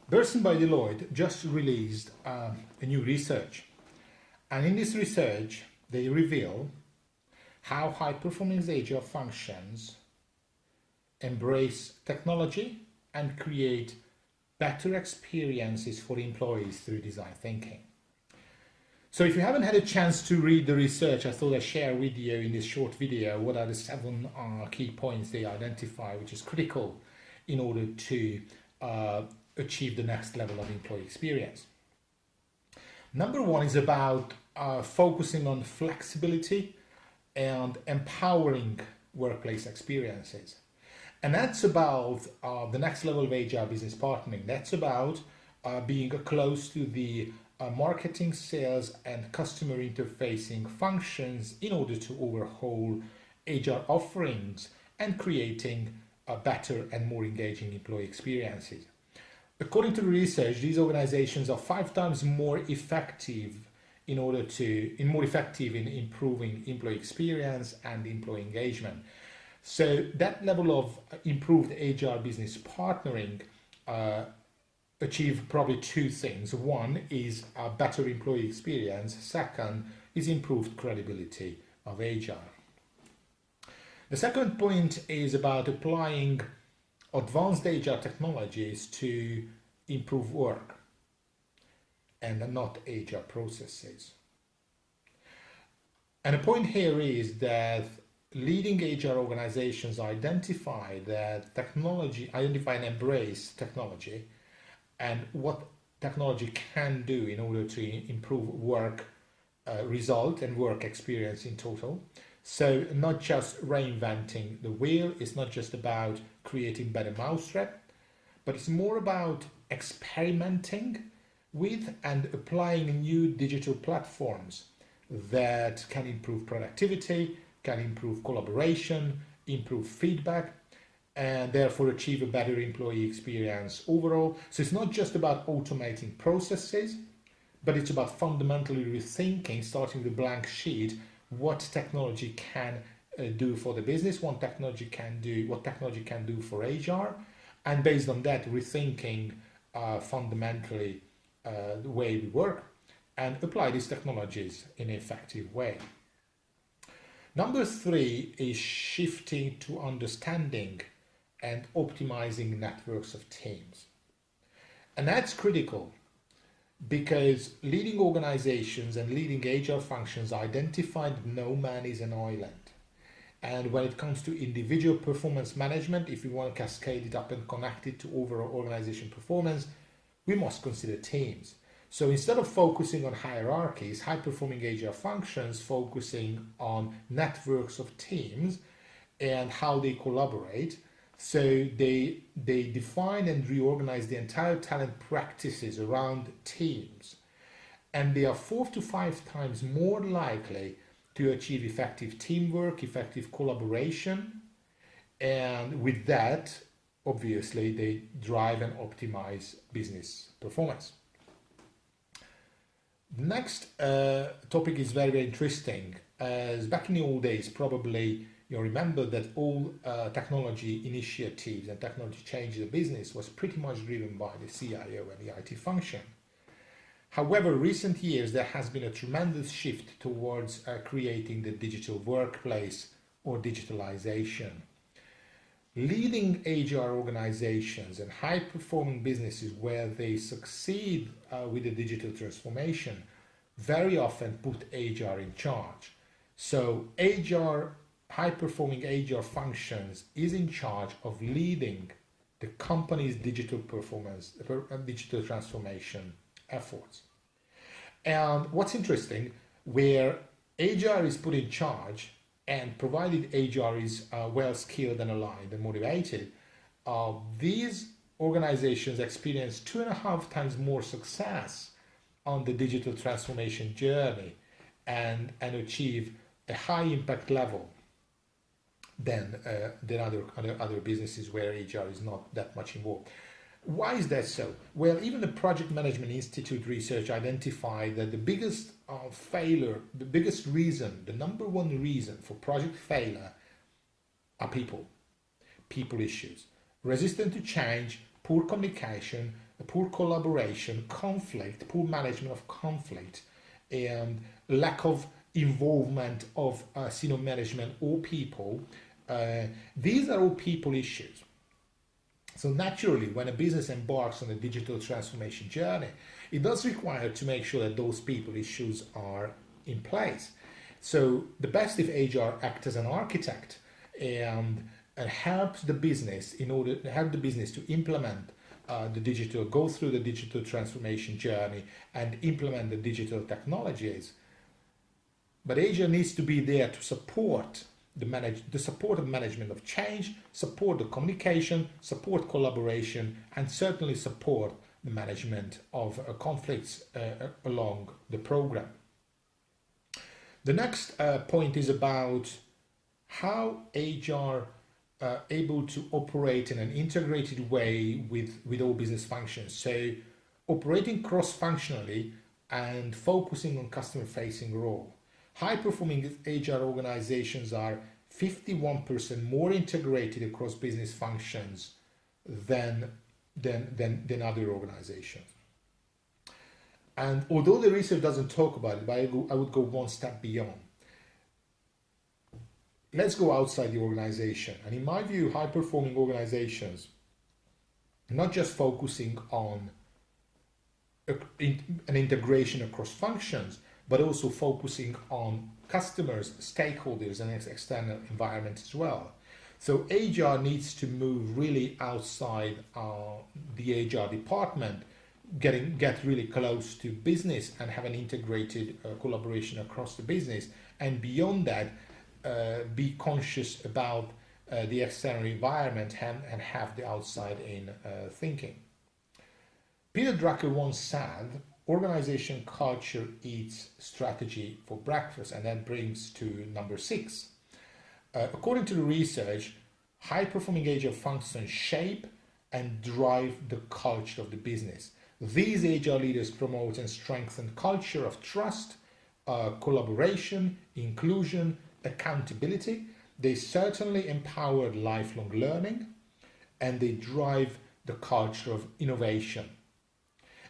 Bersin by Deloitte just released a new research. And in this research, they reveal how high-performing HR functions embrace technology and create better experiences for employees through design thinking. So if you haven't had a chance to read the research, I thought I'd share with you in this short video what are the 7 key points they identify, which is critical in order to achieve the next level of employee experience. Number 1 is about focusing on flexibility and empowering workplace experiences. And that's about the next level of HR business partnering. That's about being close to the marketing, sales, and customer interfacing functions in order to overhaul HR offerings and creating better and more engaging employee experiences. According to the research, these organizations are 5 times more effective in improving employee experience and employee engagement. So that level of improved HR business partnering achieve probably 2 things. One is a better employee experience. Second is improved credibility of HR. The second point is about applying advanced HR technologies to improve work and not HR processes. And the point here is that leading HR organizations identify and embrace technology and what technology can do in order to improve work result and work experience in total. So not just reinventing the wheel, it's not just about creating better mousetrap, but it's more about experimenting with and applying new digital platforms that can improve productivity, can improve collaboration, improve feedback, and therefore achieve a better employee experience overall. So it's not just about automating processes, but it's about fundamentally rethinking, starting the blank sheet, what technology can do for the business, what technology can do for HR, and based on that, rethinking fundamentally the way we work and apply these technologies in an effective way. Number 3 is shifting to understanding and optimizing networks of teams. And that's critical because leading organizations and leading HR functions identify that no man is an island. And when it comes to individual performance management, if we want to cascade it up and connect it to overall organization performance, we must consider teams. So instead of focusing on hierarchies, high-performing HR functions focusing on networks of teams and how they collaborate. So they define and reorganize the entire talent practices around teams. And they are 4 to 5 times more likely to achieve effective teamwork, effective collaboration. And with that, obviously, they drive and optimize business performance. The next topic is very, very interesting. As back in the old days, probably you remember that all technology initiatives and technology change in the business was pretty much driven by the CIO and the IT function. However, recent years there has been a tremendous shift towards creating the digital workplace or digitalization. Leading HR organizations and high-performing businesses where they succeed with the digital transformation very often put HR in charge. So high-performing HR functions is in charge of leading the company's digital performance, digital transformation efforts. And what's interesting, where HR is put in charge, and provided HR is well skilled and aligned and motivated, these organizations experience 2.5 times more success on the digital transformation journey and achieve a high impact level than other businesses where HR is not that much involved. Why is that so? Well, even the Project Management Institute research identified that the biggest failure, the biggest reason, the number 1 reason for project failure are people issues. Resistant to change, poor communication, poor collaboration, conflict, poor management of conflict, and lack of involvement of senior management or people. These are all people issues. So naturally, when a business embarks on a digital transformation journey, it does require to make sure that those people issues are in place. So the best if HR acts as an architect and helps the business to implement go through the digital transformation journey and implement the digital technologies. But HR needs to be there to support the support of management of change, support the communication, support collaboration, and certainly support the management of conflicts along the program. The next point is about how HR able to operate in an integrated way with all business functions. So operating cross-functionally and focusing on customer-facing role. High-performing HR organizations are 51% more integrated across business functions than other organizations. And although the research doesn't talk about it, but I would go one step beyond. Let's go outside the organization. And in my view, high-performing organizations are not just focusing on an integration across functions, but also focusing on customers, stakeholders, and its external environment as well. So HR needs to move really outside the HR department, get really close to business and have an integrated collaboration across the business. And beyond that, be conscious about the external environment and have the outside-in thinking. Peter Drucker once said, organization culture eats strategy for breakfast, and that brings to number 6. According to the research, high-performing HR functions shape and drive the culture of the business. These HR leaders promote and strengthen culture of trust, collaboration, inclusion, accountability. They certainly empower lifelong learning, and they drive the culture of innovation.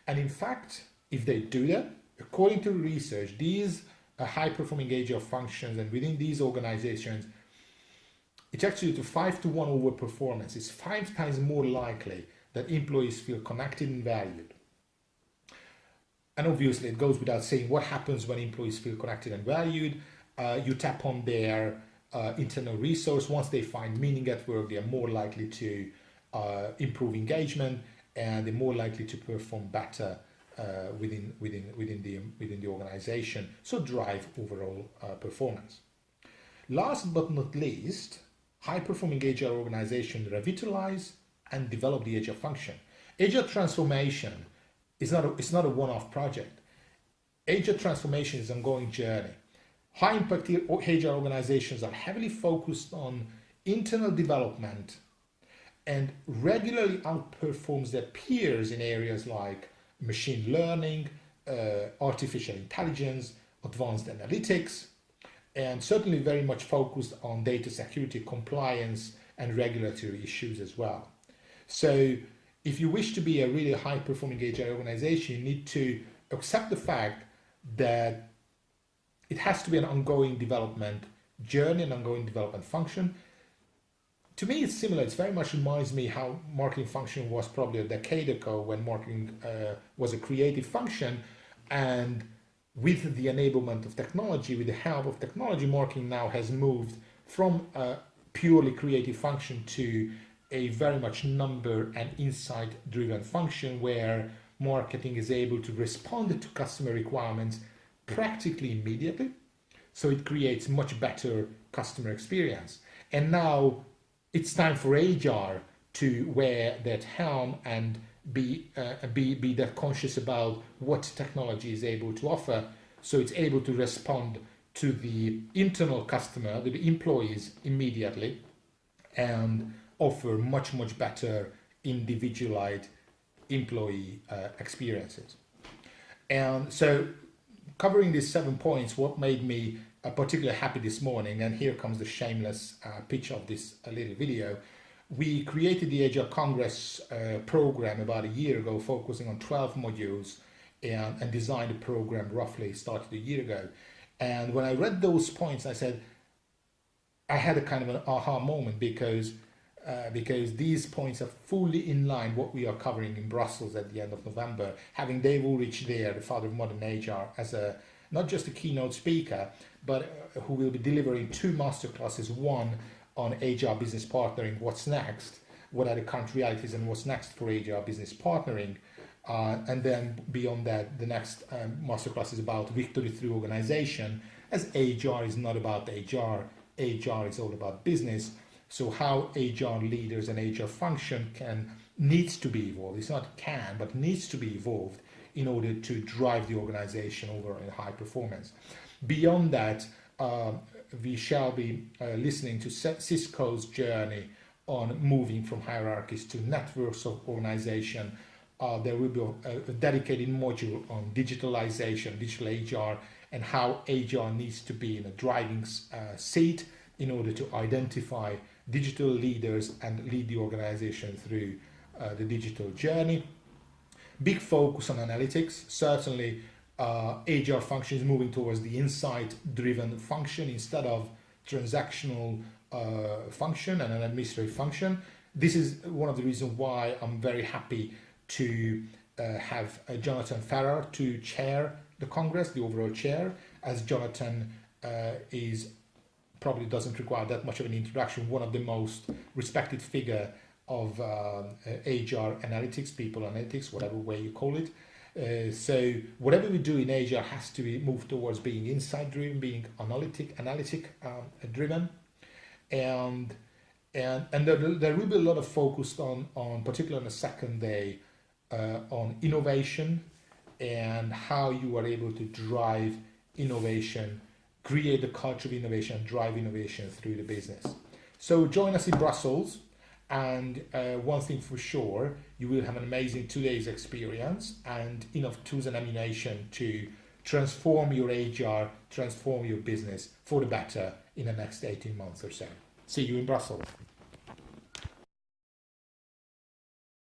And in fact, if they do that, according to research, these high-performing HR functions and within these organizations, it's actually to 5-to-1 over performance. It's 5 times more likely that employees feel connected and valued. And obviously, it goes without saying what happens when employees feel connected and valued. You tap on their internal resource. Once they find meaning at work, they are more likely to improve engagement, and they're more likely to perform better within the organization, so drive overall performance. Last but not least, high-performing HR organizations revitalize and develop the HR function. HR transformation is not a one-off project. HR transformation is an ongoing journey. High-impact HR organizations are heavily focused on internal development and regularly outperforms their peers in areas like machine learning, artificial intelligence, advanced analytics, and certainly very much focused on data security, compliance, and regulatory issues as well. So if you wish to be a really high-performing HR organization, you need to accept the fact that it has to be an ongoing development journey, an ongoing development function. To me, it's similar. It very much reminds me how marketing function was probably a decade ago, when marketing was a creative function, and with the enablement of technology, with the help of technology, marketing now has moved from a purely creative function to a very much number and insight-driven function where marketing is able to respond to customer requirements practically immediately. So it creates much better customer experience. And now it's time for HR to wear that helm and be that conscious about what technology is able to offer, so it's able to respond to the internal customer, the employees immediately, and offer much better individualized employee experiences. And so, covering these 7 points, what made me particularly happy this morning, and here comes the shameless pitch of this little video, We created the HR Congress program about a year ago, focusing on 12 modules, and designed a program roughly started a year ago. And when I read those points, I said, I had a kind of an aha moment, because these points are fully in line what we are covering in Brussels at the end of November, having Dave Ulrich there, the father of modern HR, as a not just a keynote speaker, but who will be delivering 2 masterclasses, one on HR business partnering, what's next, what are the current realities and what's next for HR business partnering, and then beyond that, the next masterclass is about victory through organization, as HR is not about HR is all about business. So how HR leaders and HR function needs to be evolved. It's not can, but needs to be evolved in order to drive the organization over in high performance. Beyond that, we shall be listening to Cisco's journey on moving from hierarchies to networks of organization. There will be a dedicated module on digitalization, digital HR, and how HR needs to be in a driving seat in order to identify digital leaders and lead the organization through the digital journey. Big focus on analytics. Certainly, HR function is moving towards the insight-driven function instead of transactional function and an administrative function. This is one of the reasons why I'm very happy to have Jonathan Farrar to chair the Congress, the overall chair, as Jonathan is probably doesn't require that much of an introduction, one of the most respected figure of HR analytics, people analytics, whatever way you call it. So whatever we do in HR has to be moved towards being insight driven, being analytic driven, and there will be a lot of focus on particularly on the second day on innovation and how you are able to drive innovation, create the culture of innovation, drive innovation through the business. So join us in Brussels, and one thing for sure, you will have an amazing 2 days experience and enough tools and ammunition to transform your HR, transform your business for the better in the next 18 months or so. See you in Brussels.